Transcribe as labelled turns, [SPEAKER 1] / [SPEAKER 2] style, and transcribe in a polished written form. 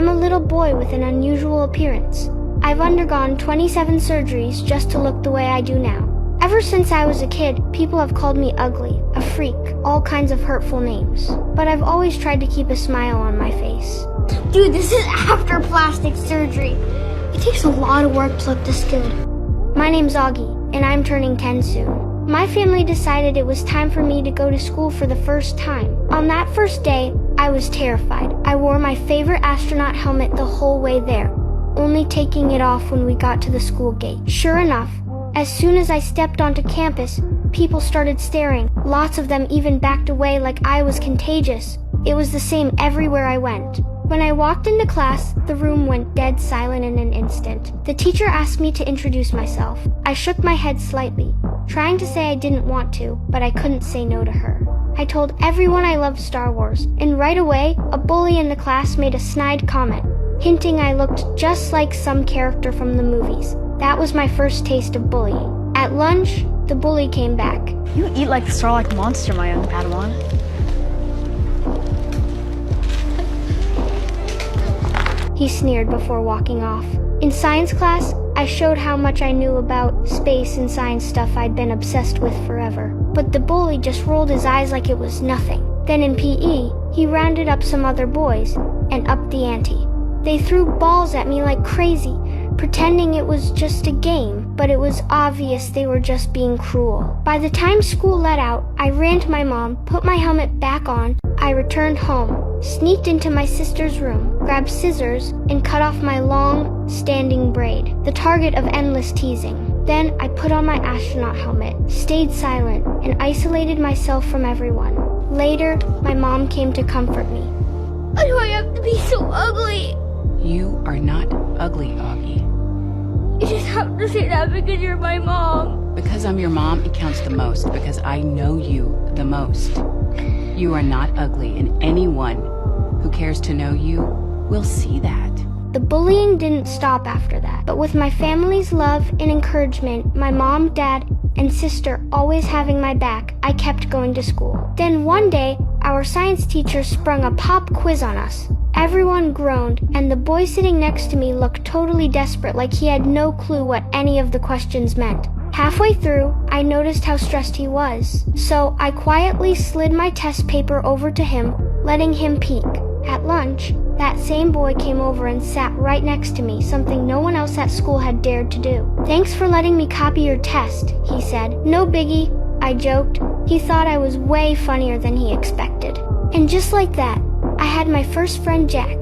[SPEAKER 1] I'm a little boy with an unusual appearance. I've undergone 27 surgeries just to look the way I do now. Ever since I was a kid, people have called me ugly, a freak, all kinds of hurtful names. But I've always tried to keep a smile on my face. Dude, this is after plastic surgery. It takes a lot of work to look this good. My name's Augie, and I'm turning 10 soon. My family decided it was time for me to go to school for the first time. On that first day, I was terrified. I wore my favorite astronaut helmet the whole way there, only taking it off when we got to the school gate. Sure enough, as soon as I stepped onto campus, people started staring. Lots of them even backed away like I was contagious. It was the same everywhere I went. When I walked into class, the room went dead silent in an instant. The teacher asked me to introduce myself. I shook my head slightly, trying to say I didn't want to, but I couldn't say no to her. I told everyone I loved Star Wars, and right away, a bully in the class made a snide comment, hinting I looked just like some character from the movies. That was my first taste of bullying. At lunch, the bully came back.
[SPEAKER 2] You eat like the Sarlacc monster, my young Padawan.
[SPEAKER 1] He sneered before walking off. In science class, I showed how much I knew about space and science stuff I'd been obsessed with forever. But the bully just rolled his eyes like it was nothing. Then in PE, he rounded up some other boys and upped the ante. They threw balls at me like crazy, pretending it was just a game, but it was obvious they were just being cruel. By the time school let out, I ran to my mom, put my helmet back on. I returned home, sneaked into my sister's room, grabbed scissors, and cut off my long, standing braid, the target of endless teasing. Then I put on my astronaut helmet, stayed silent, and isolated myself from everyone. Later, my mom came to comfort me. Why do I have to be so ugly?
[SPEAKER 3] You are not ugly, Augie.
[SPEAKER 1] You just have to say that because you're my mom.
[SPEAKER 3] Because I'm your mom, it counts the most, because I know you the most. You are not ugly, and anyone who cares to know you will see that.
[SPEAKER 1] The bullying didn't stop after that, but with my family's love and encouragement, my mom, dad, and sister always having my back, I kept going to school. Then one day, our science teacher sprung a pop quiz on us. Everyone groaned, and the boy sitting next to me looked totally desperate, like he had no clue what any of the questions meant. Halfway through, I noticed how stressed he was, so I quietly slid my test paper over to him, letting him peek. At lunch, that same boy came over and sat right next to me, something no one else at school had dared to do. "Thanks for letting me copy your test," he said. "No biggie," I joked. He thought I was way funnier than he expected. And just like that, I had my first friend Jack.